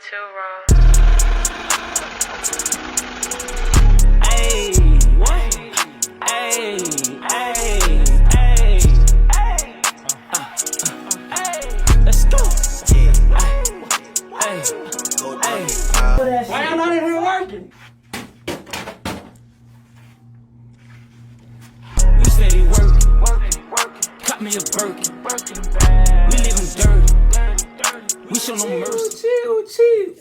too raw. Hey, what? Hey, hey, hey, hey. Let's go. Hey, hey. Why y'all not even working? We steady working. Cut me a Birkin. We living dirty. We show no mercy. Chill.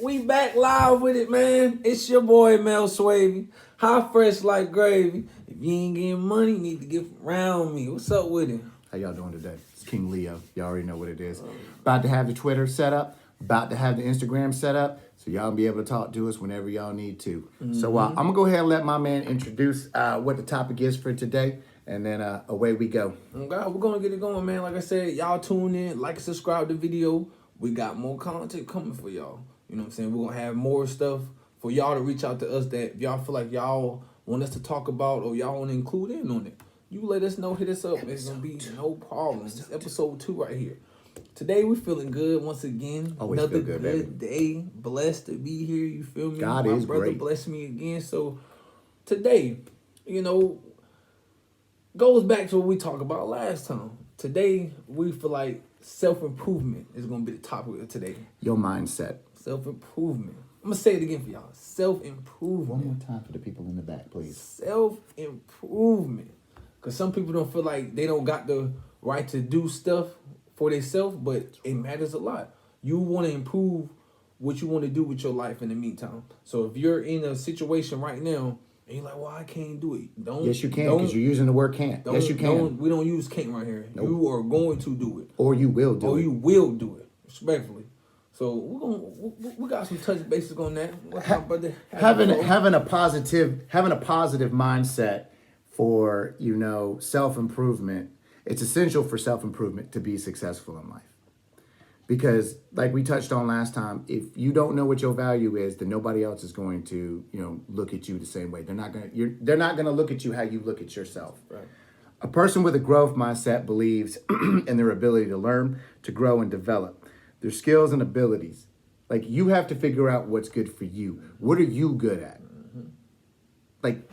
We back live with it, man. It's your boy Mel Swavy. Hot fresh like gravy. If you ain't getting money, you need to get around me. What's up with it? How y'all doing today? It's King Leo. Y'all already know what it is. About to have the Twitter set up. About to have the Instagram set up. So y'all be able to talk to us whenever y'all need to. So I'm going to go ahead and let my man introduce what the topic is for today. And then away we go. God, we're going to get it going, man. Like I said, y'all tune in, like and subscribe to the video. We got more content coming for y'all. You know what I'm saying? We're going to have more stuff for y'all to reach out to us that if y'all feel like y'all want us to talk about or y'all want to include in on it. You let us know, hit us up. It's going to be no problem. It's episode 2 right here. Today we feeling good once again. Always Another feel good, day. Blessed to be here. You feel me? God My is brother great. blessed me again. So today, goes back to what we talked about last time. Today we feel like self-improvement is going to be the topic of today. Your mindset. Self-improvement. I'm going to say it again for y'all. Self-improvement. One more time for the people in the back, please. Self-improvement. Because some people don't feel like they don't got the right to do stuff for themselves, but it matters a lot. You want to improve what you want to do with your life in the meantime. So if you're in a situation right now and you're like, well, I can't do it. Don't. Yes, you can, because you're using the word can't. Yes, you can. We don't use can't right here. Nope. You are going to do it. Or you will do it. You will do it, respectfully. So we got some touch bases on that. What's up, brother? Having a positive mindset for self-improvement. It's essential for self-improvement to be successful in life. Because like we touched on last time, if you don't know what your value is, then nobody else is going to, look at you the same way. They're not going to look at you how you look at yourself. Right. A person with a growth mindset believes in their ability to learn, to grow, and develop their skills and abilities. Like, you have to figure out what's good for you. What are you good at? Mm-hmm. Like,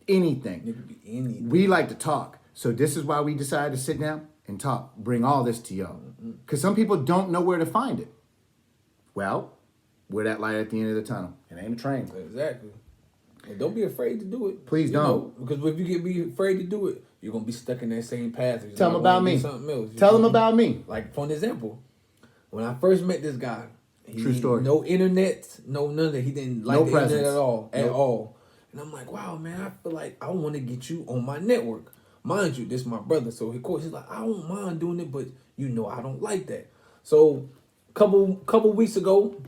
anything. It could be anything. We like to talk. So this is why we decided to sit down and talk. Bring all this to y'all. Because some people don't know where to find it. Well, we're that light at the end of the tunnel. It ain't a train. Exactly. And don't be afraid to do it. Please don't. Because if you be afraid to do it, you're going to be stuck in that same path. Tell them about me. Something else. Tell them about me. Like, for an example, when I first met this guy, True story. No internet, no none of that. He didn't like the presence. internet at Nope. all. And I'm like, wow, man, I feel like I want to get you on my network. Mind you, this is my brother. So, of course, he's like, I don't mind doing it, but I don't like that. So, couple weeks ago,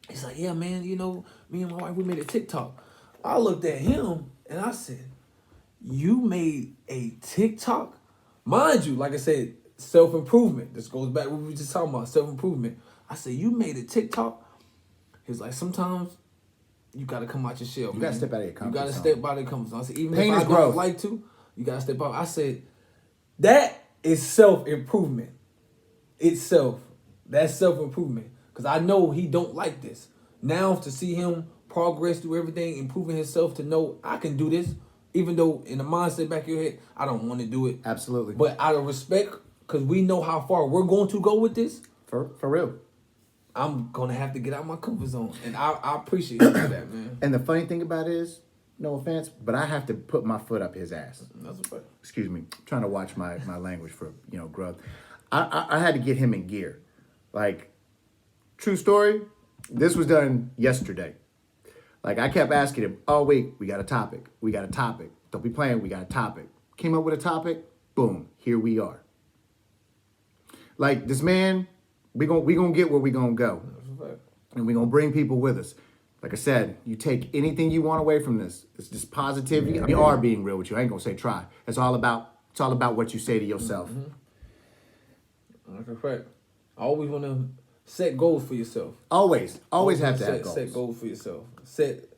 he's like, yeah, man, me and my wife, we made a TikTok. I looked at him and I said, you made a TikTok? Mind you, like I said, self-improvement. This goes back to what we were just talking about, self-improvement. I said, you made a TikTok? He's like, sometimes you got to come out your shell, You got to step out of your comfort zone. You got to step out of your comfort zone. I said, even Pain if is I growth. don't like to, you got to step out. I said, that is self-improvement itself. That's self-improvement. Because I know he don't like this. Now to see him progress through everything, improving himself to know I can do this, even though in the mindset back of your head, I don't want to do it. Absolutely. But out of respect, because we know how far we're going to go with this, For real. I'm going to have to get out of my comfort zone. And I appreciate you for that, man. And the funny thing about it is, no offense, but I have to put my foot up his ass. That's a fact. Excuse me. I'm trying to watch my language for, growth. I had to get him in gear. Like, true story, this was done yesterday. Like, I kept asking him, oh, wait, we got a topic. We got a topic. Don't be playing, we got a topic. Came up with a topic, boom, here we are. Like, this man, we gonna get where we gonna go. That's a fact. And we're gonna bring people with us. Like I said, you take anything you want away from this. It's just positivity. We are being real with you. I ain't gonna say try. It's all about what you say to yourself. Mm-hmm. That's a fact. I always want to set goals for yourself. Always have to have goals. Set goals for yourself. Set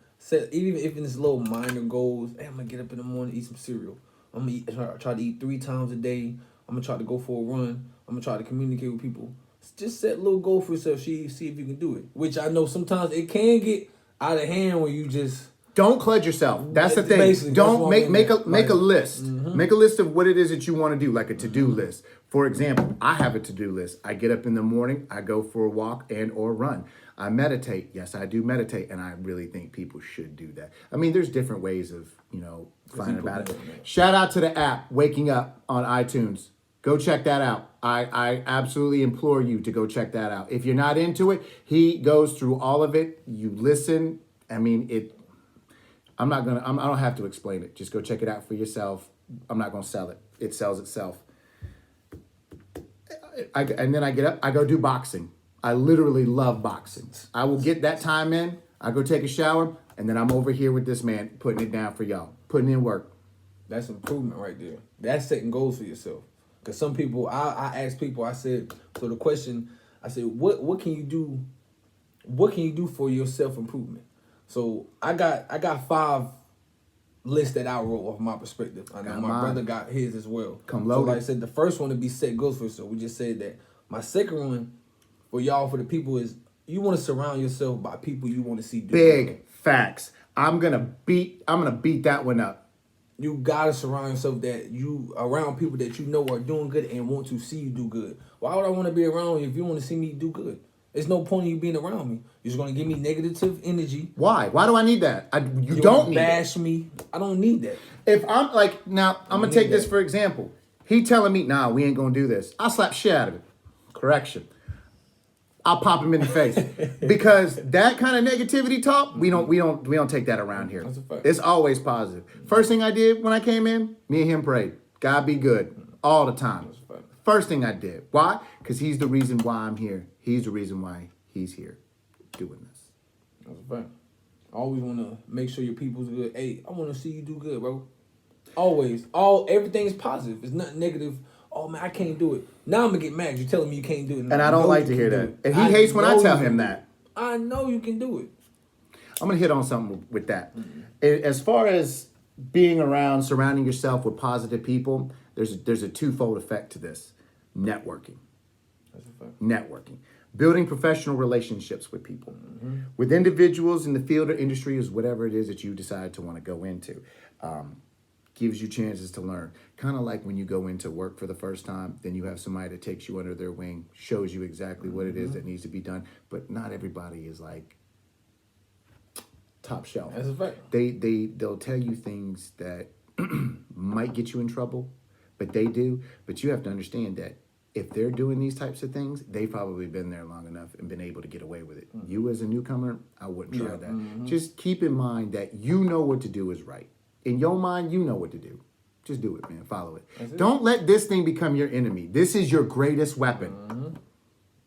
even if it's little minor goals. Hey, I'm gonna get up in the morning, eat some cereal. I'm gonna try to eat 3 times a day. I'm gonna try to go for a run. I'm gonna try to communicate with people. just set a little goal for yourself. See if you can do it. Which I know sometimes it can get out of hand when you just. Don't clutch yourself. That's the thing. Basically, Don't that's make what I mean. make a Like, list. Make a list of what it is that you want to do, like a to-do list. For example, I have a to-do list. I get up in the morning, I go for a walk and or run. I meditate. Yes, I do meditate, and I really think people should do that. I mean, there's different ways of, finding people about do it. it. Shout out to the app Waking Up on iTunes. Go check that out. I absolutely implore you to go check that out. If you're not into it, he goes through all of it. You listen. I mean, I don't have to explain it. Just go check it out for yourself. I'm not gonna sell it. It sells itself. And then I get up, I go do boxing. I literally love boxing. I will get that time in, I go take a shower, and then I'm over here with this man putting it down for y'all, putting in work. That's improvement right there. That's setting goals for yourself. Because some people, I ask people, I said, so the question, I said, what can you do? What can you do for your self improvement? So I got 5 lists that I wrote off my perspective. I know Got my mine. brother got his as well. Come So loaded. like I said, the first one to be set goals for yourself. We just said that. My second one for y'all, for the people, is you want to surround yourself by people you want to see do good. Big facts. I'm gonna beat that one up. You gotta surround yourself that you around people that you know are doing good and want to see you do good. Why would I want to be around you if you want to see me do good? There's no point in you being around me. You're just gonna give me negative energy. Why? Why do I need that? You You don't wanna need it. bash me. I don't need that. If I'm like, now I'm gonna need take this that. for example. He telling me, nah, we ain't gonna do this. I'll slap shit out of it. Correction. I'll pop him in the face. Because that kind of negativity talk, we don't take that around here. That's a fact. It's always positive. First thing I did when I came in, me and him prayed. God be good. All the time. That's a fact. First thing I did. Why? Because he's the reason why I'm here. He's the reason why he's here doing this. That's a fact. I always want to make sure your people's good. Hey, I want to see you do good, bro. Always. Everything's positive. It's nothing negative. Oh man, I can't do it. Now I'm gonna get mad. You're telling me you can't do it. And I don't like to hear that. And he hates when I tell him that. I know you can do it. I'm gonna hit on something with that. As far as being around, surrounding yourself with positive people, there's a twofold effect to this. Networking. That's a fact. Networking. Building professional relationships with people. With individuals in the field or industry is whatever it is that you decide to want to go into. Gives you chances to learn. Kind of like when you go into work for the first time, then you have somebody that takes you under their wing, shows you exactly what it is that needs to be done. But not everybody is like top shelf. That's a fact. They'll tell you things that might get you in trouble, but they do. But you have to understand that if they're doing these types of things, they've probably been there long enough and been able to get away with it. You as a newcomer, I wouldn't try that. Just keep in mind that you know what to do is right. In your mind, you know what to do. Just do it, man. Follow it. Don't let this thing become your enemy. This is your greatest weapon.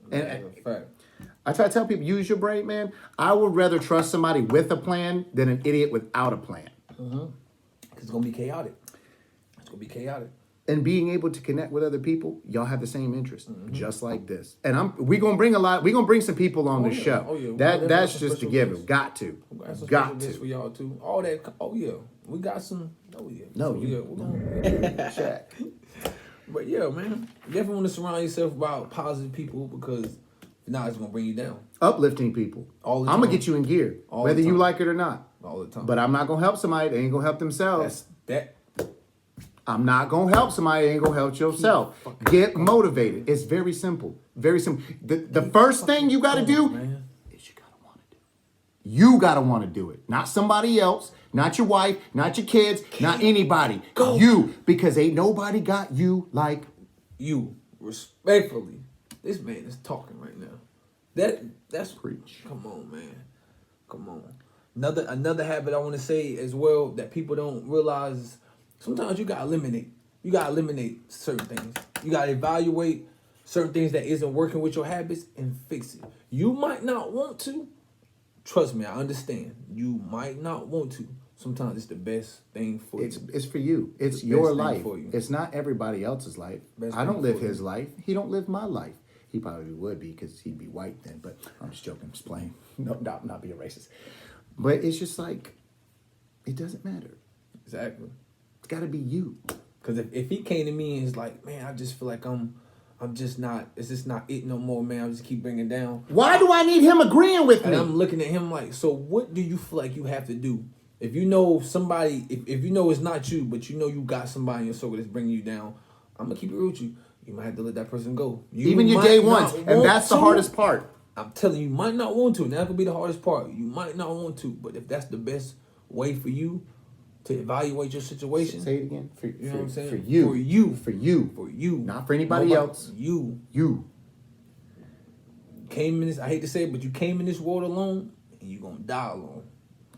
That's And a fact. I try to tell people, use your brain, man. I would rather trust somebody with a plan than an idiot without a plan. It's gonna be chaotic. It's gonna be chaotic. And being able to connect with other people, y'all have the same interest, just like this. And we're gonna bring some people on the yeah. show. Oh, yeah. We That's got just a special given. guests. Got to. We got some Got special guests for to. y'all too. All that. Oh yeah, we got some. Oh yeah. No, So, you- yeah, we're gonna. Shaq. But yeah, man, you definitely want to surround yourself about positive people because if not, it's gonna bring you down Uplifting people. All the I'm gonna time. get you in gear, All the whether you time. like it or not. all the time. But I'm not gonna help somebody that ain't gonna help themselves. That's that. I'm not gonna help somebody that ain't gonna help yourself. Get motivated. It's very simple. Very simple. The first thing you gotta do Man. is you gotta wanna do it. You gotta wanna do it. Not somebody else, not your wife, not your kids, not anybody. Go. You. Because ain't nobody got you like You respectfully, this man is talking right now. That's Preach. Come on, man. Come on. Another habit I want to say as well that people don't realize is sometimes you gotta eliminate. You gotta eliminate certain things. You gotta evaluate certain things that isn't working with your habits and fix it. You might not want to. Trust me, I understand. You might not want to. Sometimes it's the best thing for you. it's for you. It's the your best thing life. for you. It's not everybody else's life. Best I don't thing live for you. his life. He don't live my life. He probably would be because he'd be white then. But I'm just joking. I'm just playing. No, not being racist. But it's just like, it doesn't matter. Exactly. It's got to be you. Because if he came to me and is like, man, I just feel like I'm I'm just not. It's just not it no more, man. I just keep bringing it down. Why do I need him agreeing with And me? I'm looking at him like, so what do you feel like you have to do? If you know somebody, if you know it's not you, but you know you got somebody in your circle that's bringing you down, I'm gonna keep it real with you. You might have to let that person go. You Even your might day not ones, and want that's the to. hardest part. I'm telling you, you might not want to. And that could be the hardest part. You might not want to, but if that's the best way for you to evaluate your situation, Say it again. you know what I'm saying? For you. For you. For you. For you. Not for anybody else. You You. came in this, I hate to say it, but you came in this world alone and you're gonna die alone.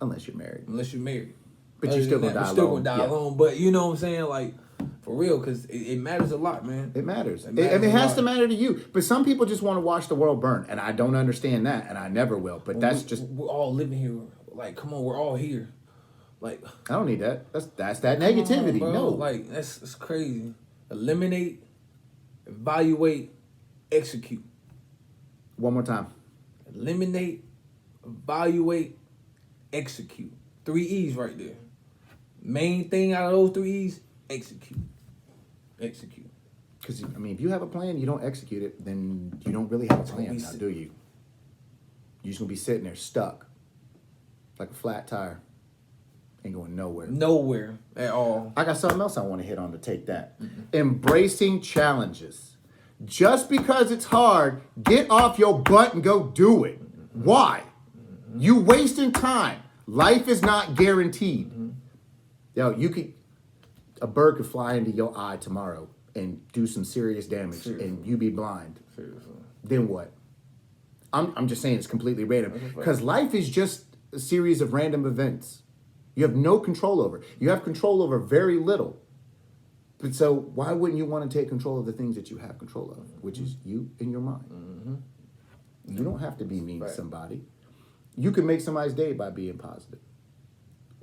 Unless you're married. Unless you're married. But Other you're still than gonna that, die you're still alone. gonna die Yeah. alone. But you know what I'm saying? Like, for real, because it matters a lot, man. It matters. It And matters it a has lot. to matter to you. But some people just want to watch the world burn. And I don't understand that. And I never will. But that's just, We're all living here. Like, come on, we're all here. Like, I don't need that. That's that come on, negativity. bro. No. Like, it's crazy. Eliminate, evaluate, execute. One more time. Eliminate, evaluate, execute. 3 E's right there. Main thing out of those 3 E's, execute. Execute. Because, I mean, if you have a plan, you don't execute it, then you don't really have a plan now, do you? You're just going to be sitting there stuck. Like a flat tire. Ain't going nowhere. Nowhere at all. I got something else I want to hit on to take that. Embracing challenges. Just because it's hard, get off your butt and go do it. Why? You wasting time. Life is not guaranteed. Yo, a bird could fly into your eye tomorrow and do some serious damage, and you be blind. Seriously. Then what? I'm just saying it's completely random because life is just a series of random events. You have no control over. You have control over very little. But so why wouldn't you want to take control of the things that you have control of, which is you and your mind? You don't have to be mean to somebody. You can make somebody's day by being positive.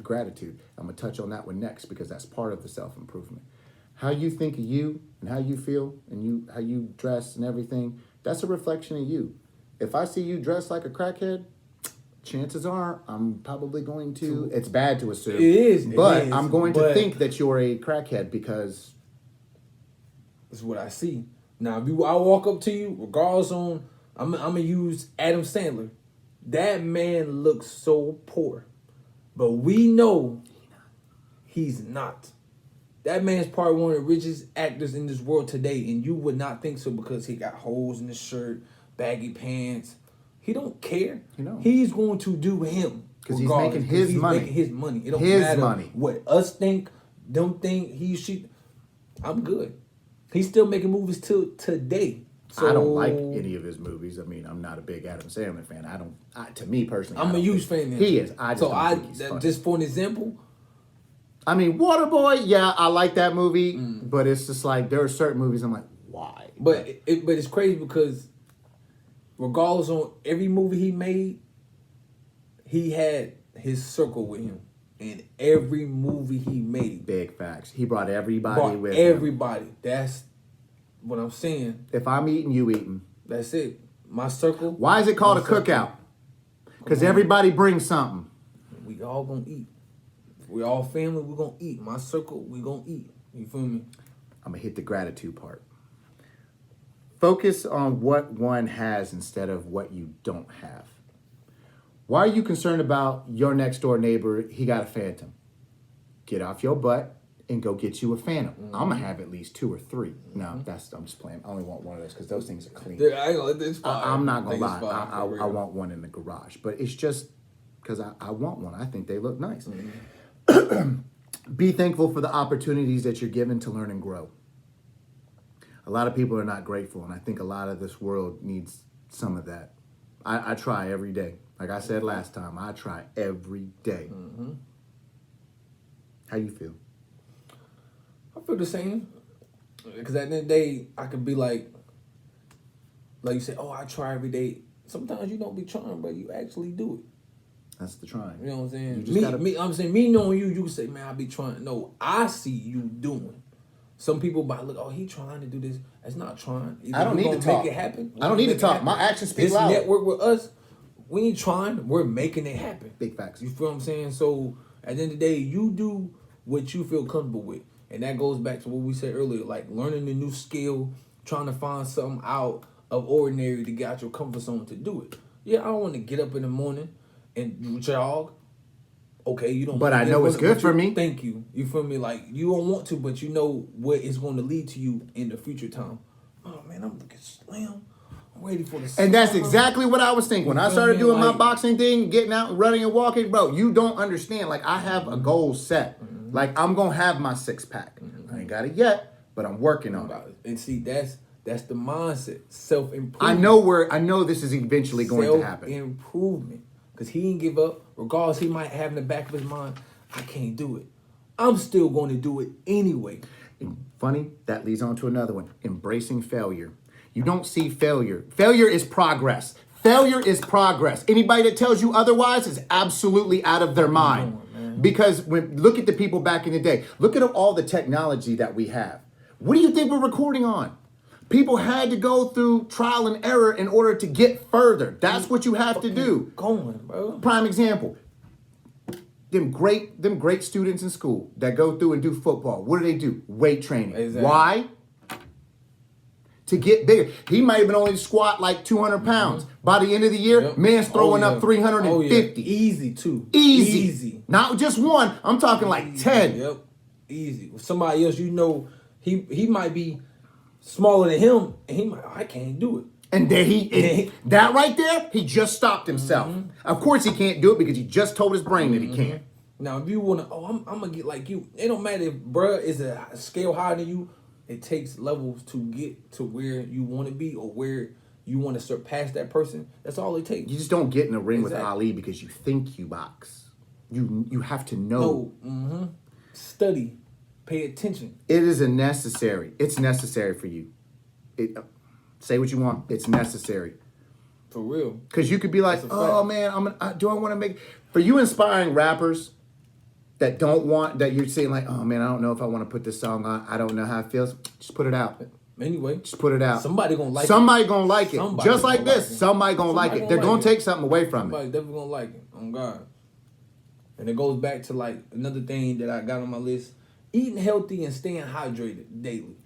Gratitude. I'm going to touch on that one next because that's part of the self-improvement. How you think of you and how you feel and how you dress and everything, that's a reflection of you. If I see you dressed like a crackhead, chances are I'm probably going to, it's bad to assume. It is. But I'm going to think that you're a crackhead because That's what I see. Now, if I walk up to you, regardless on, I'm gonna use Adam Sandler. That man looks so poor, but we know he's not. That man's probably one of the richest actors in this world today, and you would not think so because he got holes in his shirt, baggy pants. He don't care. He's going to do him because he's making his money. Making his money. It don't his matter money. what us think, don't think. She. I'm good. He's still making movies till today. So, I don't like any of his movies. I mean, I'm not a big Adam Sandler fan. To me personally, I'm a huge fan. He is. I just don't think he's funny. Just for an example. I mean, Waterboy, yeah, I like that movie, but it's just like there are certain movies I'm like, why? But it's crazy because regardless on every movie he made, he had his circle with him. In every movie he made. Big facts. He brought everybody with everybody. Him. That's what I'm saying. If I'm eating, you eating. That's it. My circle. Why is it called a cookout? Because everybody brings something. We all gonna eat. We all family, we're gonna eat. My circle, we gonna eat. You feel me? I'm gonna hit the gratitude part. Focus on what one has instead of what you don't have. Why are you concerned about your next door neighbor? He got a Phantom. Get off your butt and go get you a Phantom. I'm gonna have at least 2 or 3. No, I'm just playing. I only want one of those because those things are clean. I'm not gonna lie. I want one in the garage, but it's just because I want one. I think they look nice. Be thankful for the opportunities that you're given to learn and grow. A lot of people are not grateful, and I think a lot of this world needs some of that. I try every day. Like I said last time, I try every day. How you feel? I feel the same. Because at the end of the day, I could be like you say, oh, I try every day. Sometimes you don't be trying, but you actually do it. That's the trying. You know what I'm saying? You just I'm saying, me knowing you can say, man, I be trying. No, I see you doing. Some people might look, oh, he trying to do this. That's not trying. I don't need to talk. Make it happen. I don't need to talk. My actions speak loud. This network with us, we ain't trying. We're making it happen. Big facts. You feel what I'm saying? So at the end of the day, you do what you feel comfortable with. And that goes back to what we said earlier, like learning a new skill, trying to find something out of ordinary to get out your comfort zone to do it. Yeah, I don't want to get up in the morning and jog. Okay, you don't. But wanna I get know up it's in- good but for you- me. Thank you. You feel me? Like you don't want to, but you know what it's going to lead to you in the future time. Oh man, I'm looking slim. I'm ready for the. And that's summer. exactly what I was thinking. When You I feel started me? doing my Like- boxing thing, getting out and running and walking, bro, you don't understand. Like, I have a goal set. Like, I'm going to have my 6-pack. I ain't got it yet, but I'm working on it. And see, that's the mindset, self improvement. I know this is eventually going to happen. Self-improvement. Because he didn't give up. Regardless, he might have in the back of his mind, I can't do it. I'm still going to do it anyway. Funny, that leads on to another one. Embracing failure. You don't see failure. Failure is progress. Failure is progress. Anybody that tells you otherwise is absolutely out of their mind. Because look at the people back in the day. Look at all the technology that we have. What do you think we're recording on? People had to go through trial and error in order to get further. That's what you have to do. Going, bro. Prime example. Them great students in school that go through and do football. What do? Weight training. Exactly. Why? To get bigger. He might have been only squat like 200 pounds. By the end of the year, Yep. man's throwing Oh, up yeah. 350. Oh, yeah. Easy, too. Easy. Not just one. I'm talking like 10. Yep. Easy. With somebody else, you know, he might be smaller than him, and he might, I can't do it. And then that right there, he just stopped himself. Of course he can't do it because he just told his brain that he can't. Now, if you want to, I'm going to get like you. It don't matter if bruh is a scale higher than you. It takes levels to get to where you want to be or where you want to surpass that person. That's all it takes. You just don't get in a ring with Exactly. Ali because you think you box. You have to know. No, study, pay attention. It is a necessary. It's necessary for you. Say what you want. It's necessary. For real. Because you could be like, That's a oh fact. man, do I want to make... For you inspiring rappers that don't want... That you're saying like, oh man, I don't know if I want to put this song on. I don't know how it feels. Just put it out. Anyway, Just put it out. somebody gonna like Somebody gonna like it. Somebody Just like gonna this. like it. Somebody gonna like it. They're gonna take something away from it. Somebody definitely gonna like it. On God. And it goes back to like another thing that I got on my list: eating healthy and staying hydrated daily.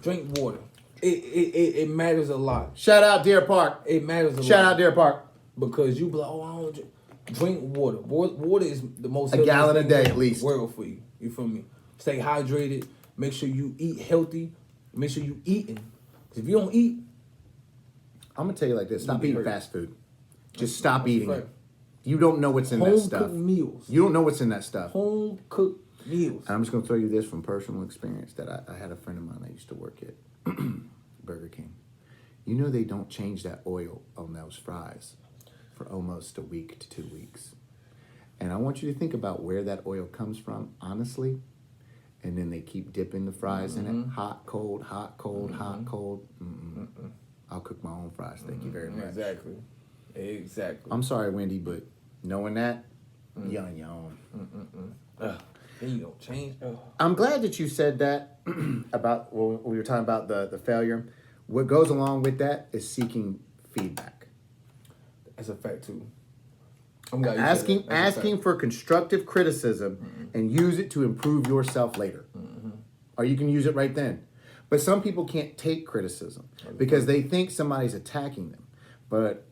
Drink water. It matters a lot. Shout out Deer Park. It matters a lot. Shout out Deer Park. Because you be like, oh, I don't drink water. Water is the most A healthiest gallon a thing day in at least. the world for you. You feel me? Stay hydrated. Make sure you eat healthy. Make sure you eating. Because if you don't eat, I'm gonna tell you like this: stop be eating hurt. fast food. Just stop That's a eating fact. it. You don't know what's in that home stuff. cooked meals. You don't know what's in that stuff. Home cooked meals. And I'm just gonna throw you this from personal experience that I had a friend of mine that used to work at Burger King. You know they don't change that oil on those fries for almost a week to 2 weeks. And I want you to think about where that oil comes from, honestly. And then they keep dipping the fries in it. Hot, cold, hot, cold, hot, cold. I'll cook my own fries. Thank you very much. Exactly. I'm sorry, Wendy, but knowing that, yawn. Then you don't change. Ugh. I'm glad that you said that about when we were talking about the failure. What goes along with that is seeking feedback. That's a fact too. I'm glad you said that. That's a fact. Asking for constructive criticism and use it to improve yourself later. Or you can use it right then. But some people can't take criticism because they think somebody's attacking them. But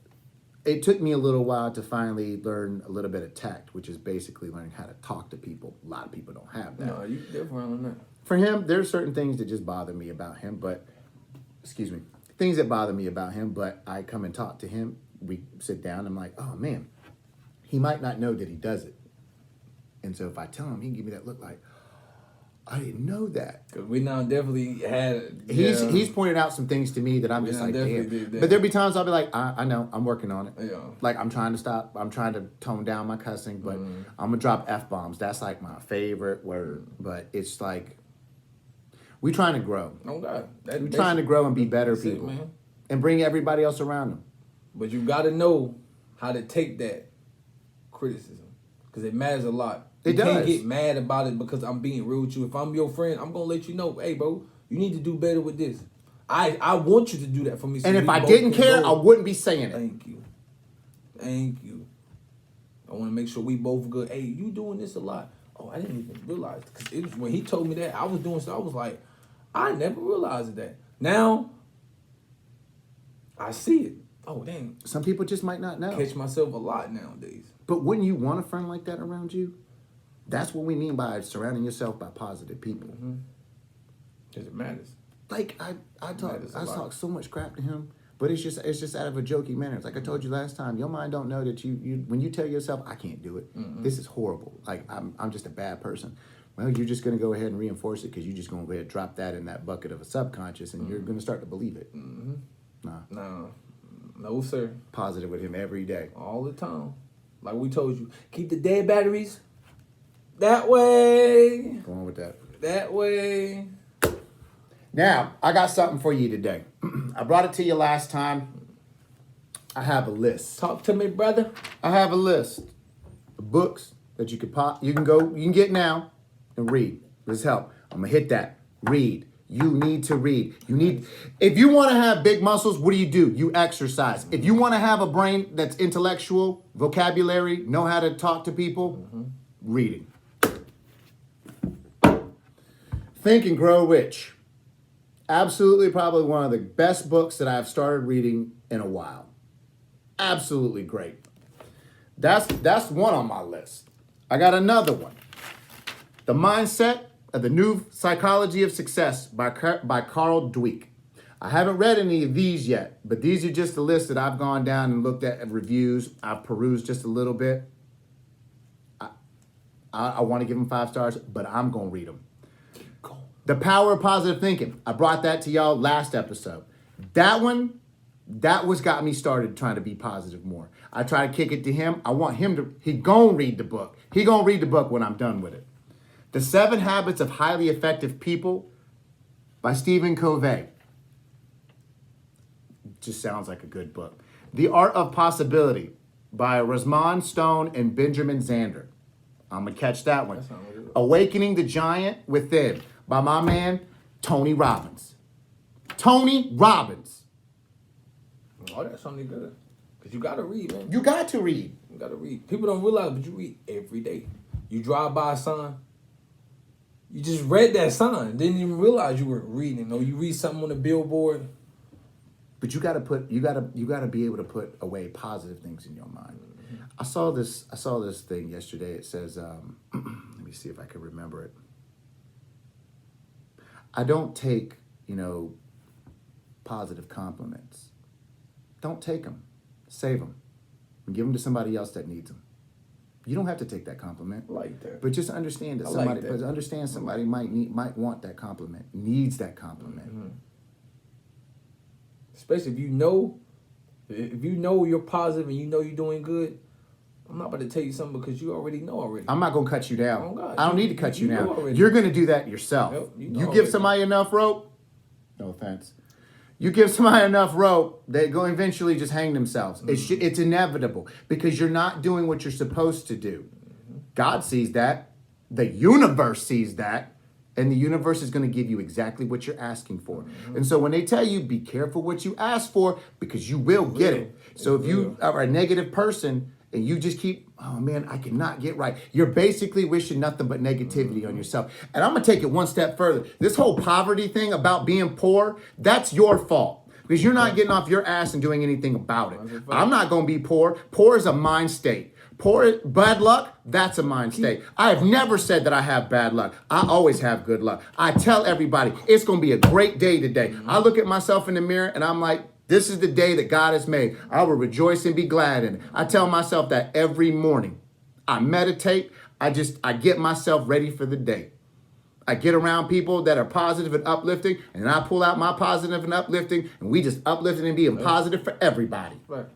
it took me a little while to finally learn a little bit of tact, which is basically learning how to talk to people. A lot of people don't have that. No, you definitely on that. For him, there's certain things that just bother me about him, but things that bother me about him, but I come and talk to him. We sit down, I'm like, oh man, he might not know that he does it. And so if I tell him, he can give me that look like, I didn't know that. Because we now definitely had. He's pointed out some things to me that I'm just Yeah, like, definitely damn. did that. But there'll be times I'll be like, I know, I'm working on it. Yeah. Like I'm trying to stop. I'm trying to tone down my cussing, but I'm gonna drop F-bombs. That's like my favorite word. But it's like, we trying to grow. Oh God. We're trying to grow and be better that's it, people. man. And bring everybody else around them. But you got to know how to take that criticism. Because it matters a lot. It You can't does. get mad about it because I'm being real with you. If I'm your friend, I'm going to let you know, hey, bro, you need to do better with this. I want you to do that for me. So And if we I both didn't can care, grow. I wouldn't be saying it. Thank you. Thank you. I want to make sure we both good. Hey, you doing this a lot. Oh, I didn't even realize. Because when he told me that, I was doing stuff. I was like, I never realized that. Now, I see it. Oh, dang. Some people just might not know. Catch myself a lot nowadays. But wouldn't you want a friend like that around you? That's what we mean by surrounding yourself by positive people. Because it matters. Like I Matters a lot. talk so much crap to him, but it's just out of a jokey manner. It's like I told you last time. Your mind don't know that you when you tell yourself I can't do it. This is horrible. Like I'm just a bad person. Well, you're just gonna go ahead and reinforce it because you're just gonna go ahead and drop that in that bucket of a subconscious, and you're gonna start to believe it. Nah, No, sir. positive with him every day. All the time. Like we told you, keep the dead batteries that way. Go on with that. That way. Now, I got something for you today. I brought it to you last time. I have a list. Talk to me, brother. I have a list of books that you can get now and read. Let's help. I'm gonna hit that. Read. You need to read. If you want to have big muscles, what do? You exercise. If you want to have a brain that's intellectual, vocabulary, know how to talk to people, reading. Think and Grow Rich. Absolutely, probably one of the best books that I've started reading in a while. Absolutely great. That's one on my list. I got another one. The Mindset of the New Psychology of Success by Carl Dweck. I haven't read any of these yet, but these are just a list that I've gone down and looked at reviews. I've perused just a little bit. I want to give them 5 stars, but I'm going to read them. The Power of Positive Thinking. I brought that to y'all last episode. That was got me started trying to be positive more. I try to kick it to him. I want him to, he gonna read the book. He gonna read the book when I'm done with it. The 7 Habits of Highly Effective People by Stephen Covey. Just sounds like a good book. The Art of Possibility by Rosamund Stone and Benjamin Zander. I'm gonna catch that one. Awakening the Giant Within by my man, Tony Robbins. Tony Robbins. Oh, that's something good. Because you got to read, man. You got to read. You got to read. People don't realize, but you read every day. You drive by a sign. You just read that sign. Didn't even realize you were reading. Or you read something on the billboard. But you gotta be able to put away positive things in your mind. I saw this thing yesterday. It says, let me see if I can remember it. I don't take, positive compliments. Don't take them. Save them. And give them to somebody else that needs them. You don't have to take that compliment. I like that. But just understand that somebody might want that compliment, needs that compliment. Mm-hmm. Especially if you know you're positive and you know you're doing good. I'm not about to tell you something because you already know already. I'm not gonna cut you down. Oh, God. I don't need to cut you down. Already. You're gonna do that yourself. Yep, you give already. somebody enough rope. No offense. You give somebody enough rope, they go eventually just hang themselves. Mm-hmm. It's inevitable because you're not doing what you're supposed to do. Mm-hmm. God sees that. The universe sees that. And the universe is going to give you exactly what you're asking for. Mm-hmm. And so when they tell you, be careful what you ask for because you will get it. So if you are a negative person and you just keep, oh man, I cannot get right. You're basically wishing nothing but negativity on yourself. And I'm going to take it one step further. This whole poverty thing about being poor, that's your fault. Because you're not getting off your ass and doing anything about it. I'm not going to be poor. Poor is a mind state. Bad luck, that's a mind state. I have never said that I have bad luck. I always have good luck. I tell everybody, it's going to be a great day today. Mm-hmm. I look at myself in the mirror and I'm like, this is the day that God has made. I will rejoice and be glad in it. I tell myself that every morning. I meditate. I get myself ready for the day. I get around people that are positive and uplifting, and I pull out my positive and uplifting, and we just uplifting and being positive for everybody. Right.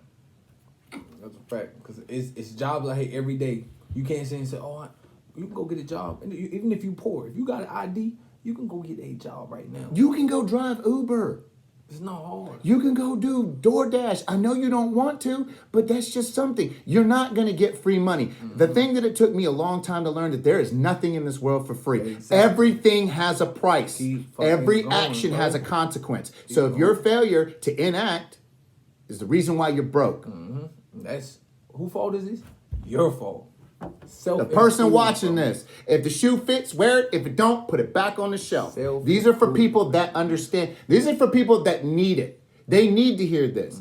That's a fact. Because it's jobs I hate every day. You can't say, oh, you can go get a job. And even if you're poor, if you got an ID, you can go get a job right now. You can go drive Uber. It's not hard. You can go do DoorDash. I know you don't want to, but that's just something. You're not going to get free money. Mm-hmm. The thing that it took me a long time to learn that there is nothing in this world for free. Exactly. Everything has a price. Every action has a consequence. So if your failure to enact is the reason why you're broke. Mm-hmm. That's whose fault is this? Your fault. The person watching this, if the shoe fits, wear it. If it don't, put it back on the shelf. These are for people that understand. These are for people that need it. They need to hear this.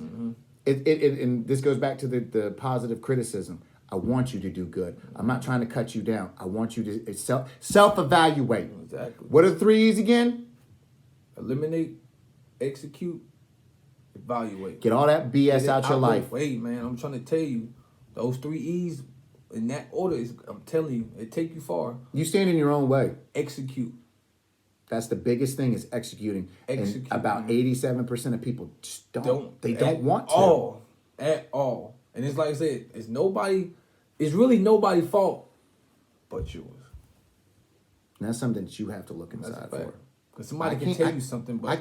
And this goes back to the positive criticism. I want you to do good. I'm not trying to cut you down. I want you to self-evaluate. Exactly. What are the 3 E's again? Eliminate, execute, evaluate. Get all that BS out your life. Wait, man, I'm trying to tell you, those 3 E's in that order is, I'm telling you, it take you far. You stand in your own way. Execute. That's the biggest thing is executing. Execute, And about 87% of people just don't. They don't want to. At all. And it's like I said, it's really nobody's fault but yours. And that's something that you have to look inside for. Because somebody can tell you something, but I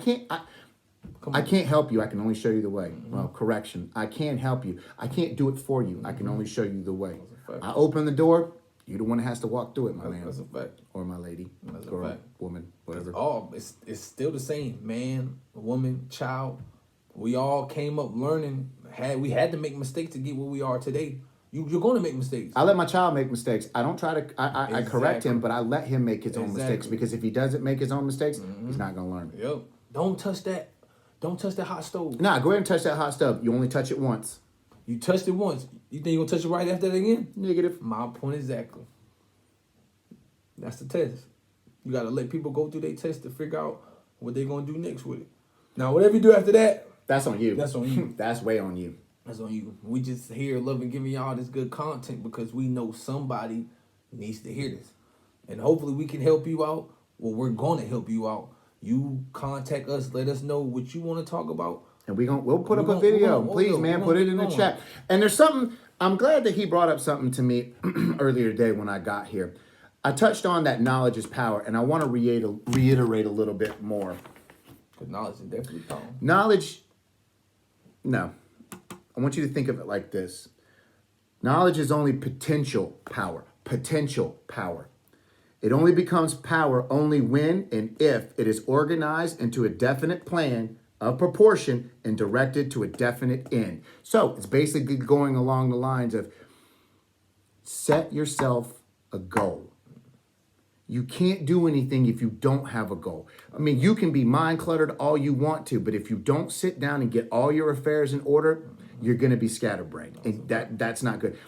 can't help you. I can only show you the way. Well, correction. I can't help you. I can't do it for you. I can only show you the way. I open the door. You're the one that has to walk through it, my man. That's a fact. Or my lady. That's a girl, fact. woman, whatever. It's still the same. Man, woman, child. We all came up learning. We had to make mistakes to get where we are today. You're going to make mistakes. I let my child make mistakes. I don't try to. I correct him, but I let him make his own mistakes because if he doesn't make his own mistakes, he's not gonna learn. Yep. Don't touch that. Don't touch that hot stove. Nah, go ahead and touch that hot stove. You only touch it once. You touched it once. You think you're gonna touch it right after that again? Negative. My point exactly. That's the test. You gotta let people go through their test to figure out what they're gonna do next with it. Now, whatever you do after that, that's on you. That's on you. That's way on you. That's on you. We just here loving giving y'all this good content because we know somebody needs to hear this. And hopefully we can help you out. Well, we're gonna help you out. You contact us, let us know what you want to talk about. And we'll put up a video. Please, man, put it in the chat. And there's something, I'm glad that he brought up something to me earlier today when I got here. I touched on that knowledge is power, and I want to reiterate a little bit more. Because knowledge is definitely power. Knowledge, no. I want you to think of it like this. Knowledge is only potential power. Potential power. It only becomes power only when and if it is organized into a definite plan of proportion and directed to a definite end. So it's basically going along the lines of set yourself a goal. You can't do anything if you don't have a goal. I mean, you can be mind cluttered all you want to, but if you don't sit down and get all your affairs in order, you're going to be scatterbrained. And that's not good.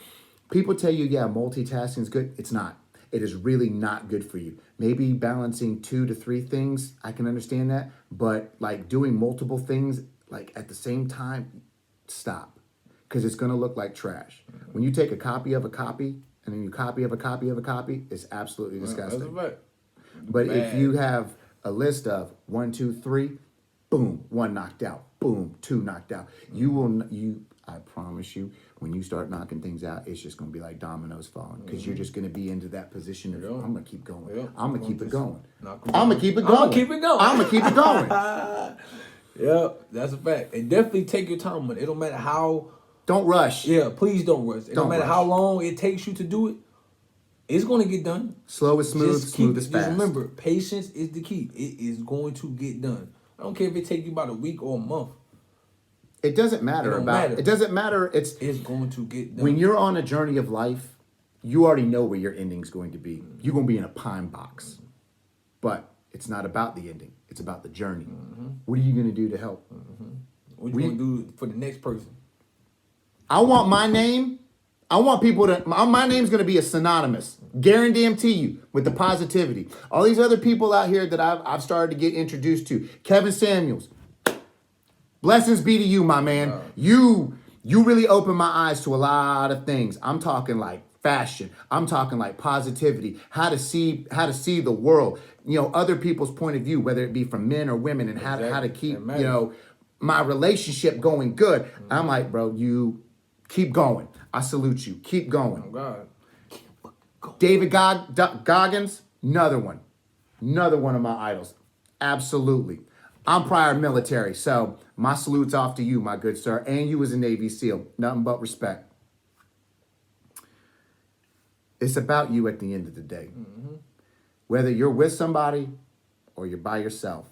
People tell you, yeah, multitasking is good. It's not. It is really not good for you. Maybe balancing 2 to 3 things, I can understand that. But like doing multiple things like at the same time, stop. Because it's going to look like trash. When you take a copy of a copy and then you copy of a copy of a copy, it's absolutely disgusting. Right. But if you have a list of 1, 2, 3, boom, 1 knocked out, boom, 2 knocked out. I promise you, when you start knocking things out, it's just going to be like dominoes falling because you're just going to be into that position of, I'm going to keep going. I'm going to keep it going. I'm going to keep it going. I'm going to keep it going. I'm going to keep it going. Yep, that's a fact. And definitely take your time with it. It don't matter how. Don't rush. Yeah, please don't rush. It don't matter how long it takes you to do it. It's going to get done. Slow is smooth, smooth is fast. Just remember, patience is the key. It is going to get done. I don't care if it takes you about a week or a month. It doesn't matter It doesn't matter. It's going to get done. When you're on a journey of life, you already know where your ending's going to be. You're going to be in a pine box. But it's not about the ending. It's about the journey. What are you going to do to help? What are you going to do for the next person? I want my name. I want people to, my name's going to be a synonymous, guarantee you, with the positivity. All these other people out here that I've started to get introduced to. Kevin Samuels. Blessings be to you, my man. You really opened my eyes to a lot of things. I'm talking like fashion. I'm talking like positivity, how to see the world, other people's point of view, whether it be from men or women, and how to keep, my relationship going good. I'm like, bro, you keep going. I salute you. Keep going. Oh, God. David Goggins, another one of my idols. Absolutely. I'm prior military, so my salute's off to you, my good sir, and you as a Navy SEAL. Nothing but respect. It's about you at the end of the day. Whether you're with somebody or you're by yourself,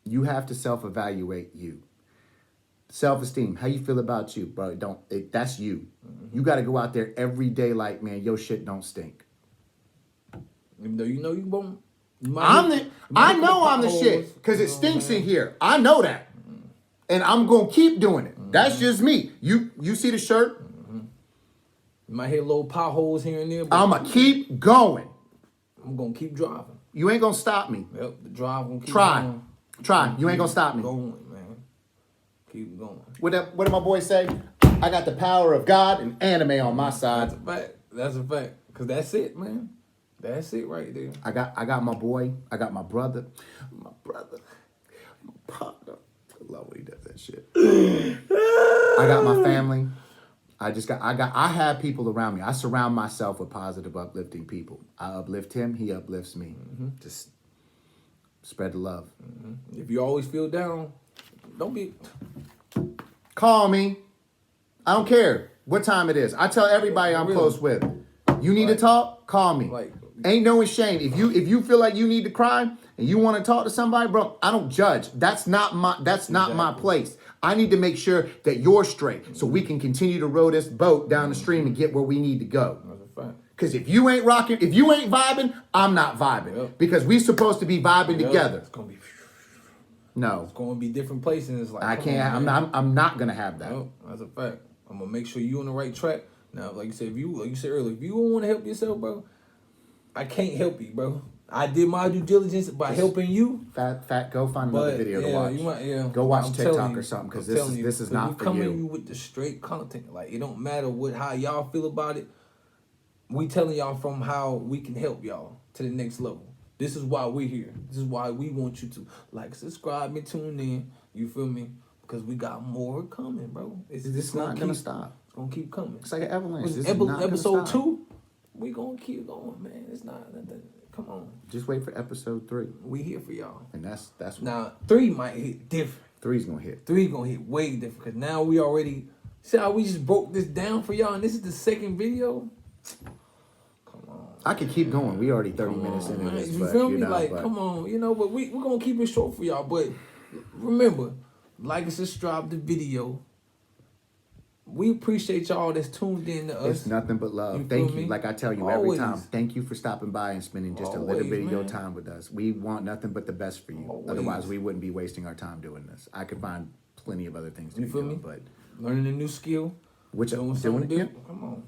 you have to self-evaluate you. Self-esteem. How you feel about you, bro? That's you. You got to go out there every day like, man, your shit don't stink. Even though you know you won't. I know I'm the shit because it stinks in here. I know that. And I'm going to keep doing it. That's just me. You see the shirt? You might hit little potholes here and there. But I'm going to keep going. I'm going to keep driving. You ain't going to stop me. Yep, the drive going to keep Try. going. Try. You ain't going to stop me. Going, man. Keep going. What did my boy say? I got the power of God and anime on my side. That's a fact. That's a fact. Because that's it, man. That's it right there. I got my boy. I got my brother. My partner. I love when he does that shit. I got my family. I have people around me. I surround myself with positive, uplifting people. I uplift him. He uplifts me. Just spread the love. If you always feel down, don't be... Call me. I don't care what time it is. I tell everybody I'm close with. You need to talk? Call me. Ain't no shame. If you feel like you need to cry and you want to talk to somebody, bro, I don't judge. That's not my place. I need to make sure that you're straight so we can continue to row this boat down the stream and get where we need to go. That's a fact. Because if you ain't rocking, if you ain't vibing, I'm not vibing. Yep. Because we supposed to be vibing together. It's gonna be... No. It's gonna be different places. It's like I can't. I'm not gonna have that. No, that's a fact. I'm gonna make sure you on the right track. Now, like you said earlier, if you don't want to help yourself, bro, I can't help you, bro. I did my due diligence by helping you. Fat, go find another video to watch. Go watch TikTok or something because this is not for you. We coming you with the straight content. Like, it don't matter how y'all feel about it. We telling y'all from how we can help y'all to the next level. This is why we're here. This is why we want you to like, subscribe, and tune in. You feel me? Because we got more coming, bro. It's not gonna stop. It's gonna keep coming. It's like an avalanche. Episode 2, we gonna keep going, man. It's not nothing. Come on. Just wait for episode 3. We here for y'all. And that's now 3 might hit different. 3's gonna hit. 3 gonna hit way different because now we already see how we just broke this down for y'all, and this is the second video. Come on. I could keep going. We already 30 minutes into this. You feel me? Come on, but we're gonna keep it short for y'all. But remember, like and subscribe to the video. We appreciate y'all that's tuned in to us. It's nothing but love. Thank you. Like I tell you every time, thank you for stopping by and spending just a little bit of your time with us. We want nothing but the best for you. Otherwise, we wouldn't be wasting our time doing this. I could find plenty of other things to be doing, but learning a new skill, doing it. Yeah. Come on.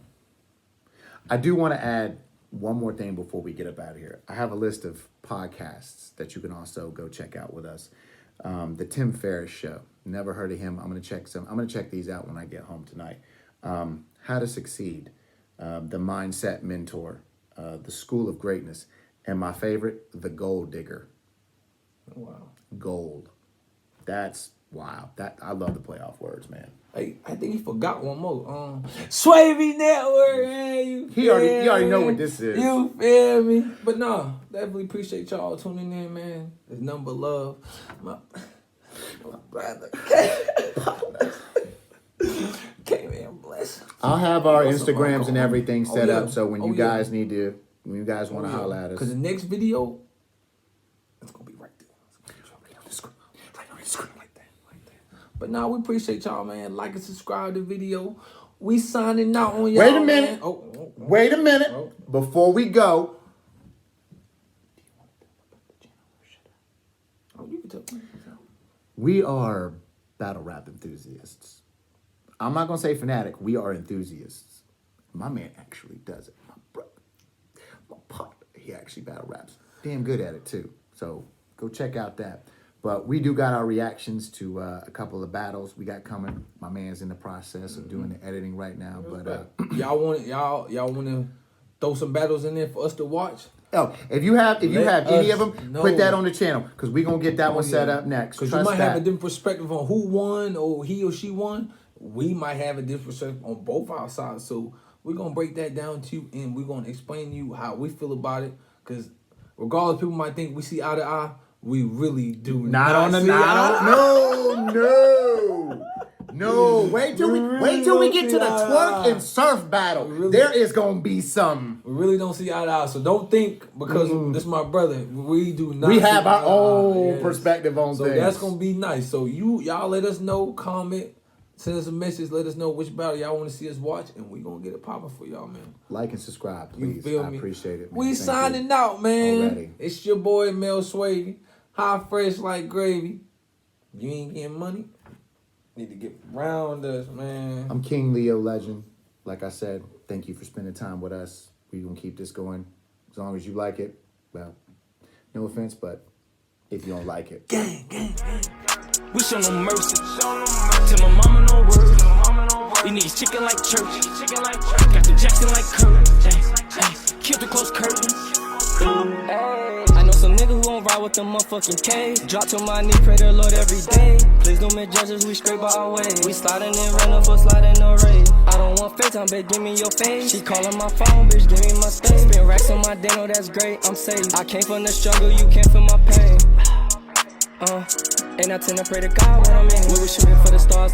I do want to add one more thing before we get up out of here. I have a list of podcasts that you can also go check out with us. The Tim Ferriss Show. Never heard of him. I'm gonna check these out when I get home tonight. How to Succeed, The Mindset Mentor, The School of Greatness, and my favorite, The Gold Digger. Wow. Gold. That's wow. I love to play off words, man. Hey, I think he forgot one more. Swavy Network, man. He already know what this is. You feel me? But no, definitely appreciate y'all tuning in, man. There's nothing but love. My brother. Okay, man, bless. I'll have our Instagrams and everything set up so when you guys want to holler at us. Because the next video, it's going to be right there. Right on the screen, like that. But now we appreciate y'all, man. Like and subscribe to the video. We signing out on y'all. Wait a minute. Wait a minute. Before we go. You can tell me. We are battle rap enthusiasts. I'm not going to say fanatic. We are enthusiasts. My man actually does it. My brother, my partner, he actually battle raps. Damn good at it, too. So go check out that. But we do got our reactions to a couple of battles we got coming. My man's in the process of doing the editing right now. But y'all want to throw some battles in there for us to watch? Oh, if you have any of them, put that on the channel because we're gonna get that one set up next. Because you might have a different perspective on who won or he or she won. We might have a different perspective on both our sides. So we're gonna break that down to you and we're gonna explain to you how we feel about it. Because regardless, people might think we see eye to eye. We really do not. No. No, wait till we get to the twerk and surf battle. There is gonna be some. We really don't see eye to eye. So don't think because this is my brother. We do not. We have see our eye to eye. own Yes. perspective on So things. that's gonna be nice. So y'all let us know, comment, send us a message, let us know which battle y'all want to see us watch, and we gonna get it popping for y'all, man. Like and subscribe, You please. feel I me? appreciate it. Man. We Thank signing you. out, man. Already. It's your boy Mel Swavy. High fresh like gravy. You ain't getting money. Need to get around us, man. I'm King Leo Legend. Like I said, thank you for spending time with us. We're gonna keep this going as long as you like it. Well, no offense, but if you don't like it. Gang, gang, gang. We show no mercy. Tell my mama no words. We need chicken like church. Got the Jackson like Kurt. Killed the close curtains. I know some nigga who gon' ride with the motherfucking K. Drop to my knee, pray to the Lord every day. Please don't make judges, we scrape our way. We sliding in, run up for sliding no raid. I don't want FaceTime, babe, give me your face. She calling my phone, bitch, give me my space. Spin racks on my Dano, that's great, I'm safe. I came from the struggle, you can't feel my pain. And I tend to pray to God when I'm in. We were shooting for the stars.